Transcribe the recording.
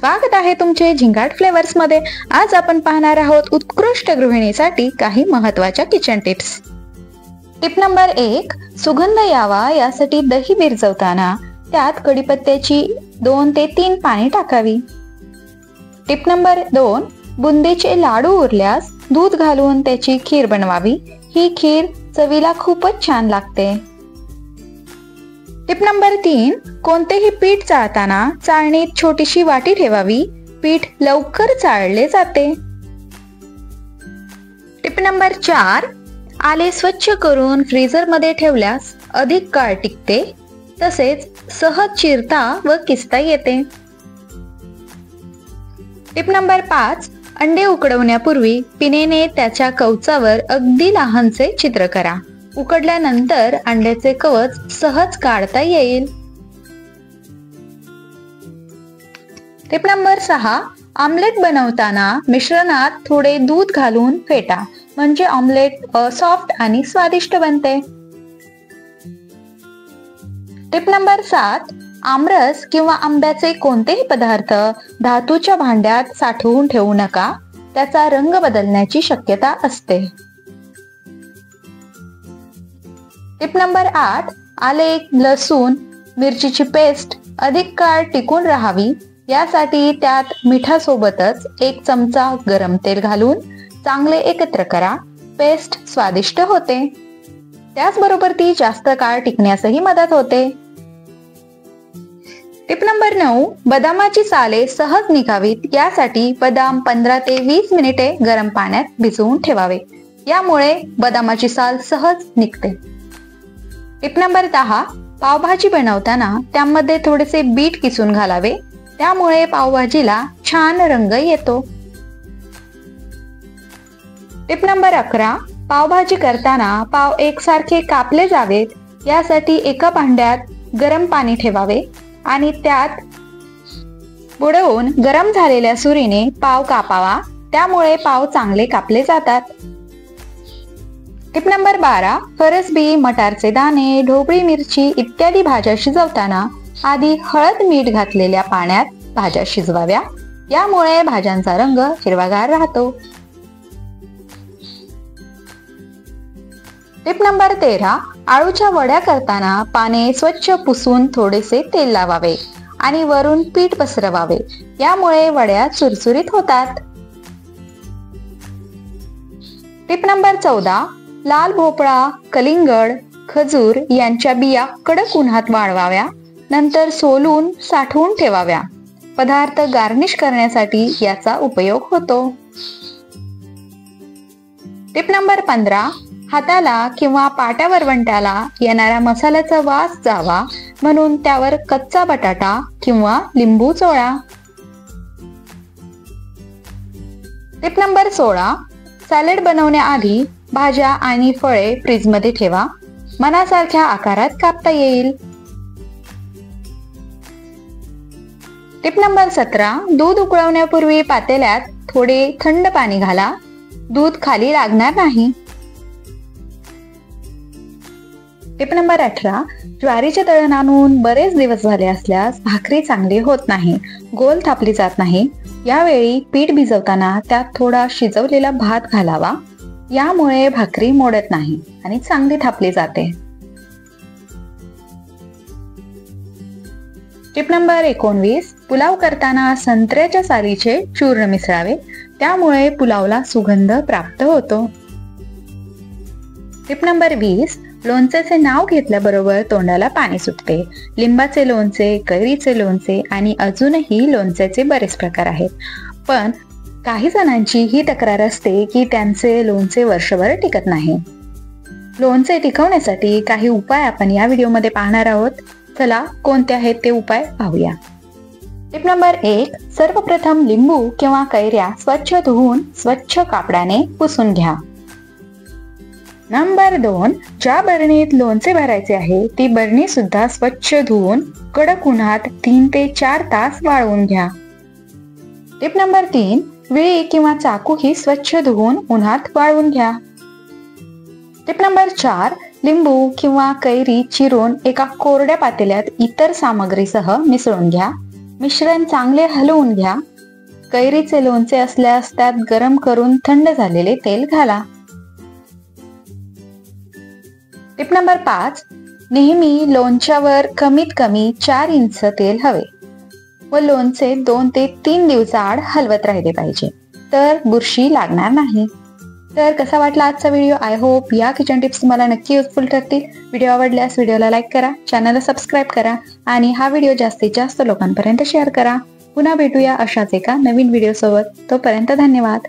स्वागत आहे तुमचे झिंगाट फ्लेवर्स मध्ये। आज आपण पाहणार आहोत उत्कृष्ट गृहिणीसाठी काही महत्त्वाच्या किचन टिप्स। टिप नंबर 1, सुगंध यावा यासाठी दही विरजवताना त्यात कढीपत्त्याची 2 ते 3 पाने टाकावी। टिप नंबर 2, बुंदीचे लाडू उरल्यास दूध घालून त्याची खीर बनवावी। ही खीर चवीला खूपच छान लागते। टिप नंबर 3, कोणतेही पीठ चाळताना चाळणीत छोटीशी वाटी ठेवावी। पीठ लवकर चाळले जाते। टिप नंबर 4, आले स्वच्छ करून फ्रीजर मध्ये ठेवल्यास अधिक काळ टिकते, तसेच सहज चिरता व किसता येते। टिप नंबर 5, अंडे उकडवण्यापूर्वी पिनेने त्याच्या कवचावर अगदी लहानसे छिद्र करा। उकडल्यानंतर अंड्याचे कवच सहज काढता येईल। टिप नंबर 6, ऑमलेट बनवताना मिश्रणात थोडे दूध घालून फेटा, म्हणजे ऑमलेट सॉफ्ट आणि स्वादिष्ट बनते। टिप नंबर 7, आमरस किंवा आंब्याचे कोणतेही पदार्थ धातूच्या भांड्यात साठवून ठेवू नका, त्याचा रंग बदलण्याची शक्यता असते। टिप नंबर 8, आले, लसूण, मिरचीची पेस्ट अधिक काळ टिकून राहावी यासाठी त्यात मिठासोबतच 1 चमचा गरम तेल घालून चांगले एकत्र करा। पेस्ट स्वादिष्ट होते, त्याचबरोबर ती जास्त काळ टिकण्यासही मदत होते। टिप नंबर 9, बदामाची साले सहज निघावीत यासाठी बदाम 15 ते 20 मिनिटे गरम पाण्यात भिजवून ठेवावे, यामुळे बदामाची साल सहज निघते। टिप नंबर 10, पावभाजी बनवताना त्यामध्ये थोडेसे बीट किसून घालावे, त्यामुळे पावभाजीला छान रंग येतो। टिप नंबर 11, पावभाजी करताना पाव एकसारखे कापले जावेत यासाठी एका भांड्यात गरम पाणी ठेवावे आणि त्यात बुडवून गरम झालेल्या सुरीने पाव कापावा, त्यामुळे पाव चांगले कापले जातात। टिप नंबर 12, फरसबी, मटारचे दाणे, ढोबळी मिरची इत्यादी भाज्या शिजवताना आधी हळद मीठ घातलेल्या पाण्यात भाज्या शिजवाव्या, यामुळे भाज्यांचा रंग हिरवागार राहतो। टिप नंबर 13, आळूच्या वड्या करताना पाने स्वच्छ पुसून थोडेसे तेल लावावे आणि वरून पीठ पसरवावे, यामुळे वड्या चुरचुरीत होतात। टिप नंबर 14, लाल भोपळा, कलिंगड, खजूर यांच्या बिया कडक उन्हात वाळवाव्या, नंतर सोलून साठवून ठेवाव्या। पदार्थ गार्निश करण्यासाठी याचा उपयोग होतो। टिप नंबर 15, हाताला किंवा पाट्या वरवंट्याला येणारा मसाल्याचा वास जावा म्हणून त्यावर कच्चा बटाटा किंवा लिंबू चोळा। टिप नंबर 16, सॅलड बनवण्याआधी भाज्या आणि फळे फ्रीजमध्ये ठेवा, मनासारख्या आकारात कापता येईल। टिप नंबर 17, दूध उकळवण्यापूर्वी पातेल्यात थोडे थंड पाणी घाला, दूध खाली लागणार नाही। टिप नंबर 18, ज्वारीचे दळण आणून बरेच दिवस झाले असल्यास भाकरी चांगली होत नाही, गोल थापली जात नाही, यावेळी पीठ भिजवताना त्यात थोडा शिजवलेला भात घालावा, यामुळे भाकरी मोडत नाही आणि चांगली थापली जाते। टिप नंबर 19, पुलाव करताना संत्र्याच्या सालीचे चूर्ण मिसळावे, त्यामुळे पुलावला सुगंध प्राप्त होतो। टिप नंबर 20, लोणच्याचे नाव घेतल्याबरोबर तोंडाला पाणी सुटते। लिंबाचे लोणचे, कैरीचे लोणचे आणि अजूनही लोणच्याचे बरेच प्रकार आहेत, पण काही जणांची ही तक्रार असते की त्यांचे लोणचे वर्षभर टिकत नाही। लोणचे टिकवण्यासाठी काही उपाय आपण या व्हिडिओमध्ये पाहणार आहोत। चला कोणते आहेत ते उपाय पाहूया। टिप नंबर 1, सर्वप्रथम लिंबू किंवा कैऱ्या स्वच्छ धुवून स्वच्छ कापडाने पुसून घ्या। नंबर 2, ज्या बरणीत लोणचे भरायचे आहे ती बरणी सुद्धा स्वच्छ धुवून कडक उन्हात 3 ते 4 तास वाळवून घ्या। टिप नंबर 3, विळी किंवा चाकू ही स्वच्छ धुवून उन्हात वाळवून घ्या। टिप नंबर 4, लिंबू किंवा कैरी चिरून एका कोरड्या पातेल्यात इतर सामग्रीसह मिसळून घ्या। मिश्रण चांगले हलवून घ्या. कैरीचे लोणचे असल्यास त्यात गरम करून थंड झालेले तेल घाला. Tip number 5. नेहमी लोणच्यावर कमीत कमी 4 इंच तेल हवे व लोणचे 2 ते 3 दिवसाआड हलवत राहिले पाहिजे, तर बुरशी लागणार नाही. तर कसा वाटला आजचा व्हिडिओ? आय होप या किचन टिप्स तुम्हाला नक्की युजफुल ठरतील. व्हिडिओ आवडल्यास व्हिडिओला लाईक करा, चॅनलला सबस्क्राईब करा आणि हा व्हिडिओ जास्तीत जास्त लोकांपर्यंत शेअर करा. पुन्हा भेटूया अशाच एका नवीन व्हिडिओ सोबत. तोपर्यंत धन्यवाद.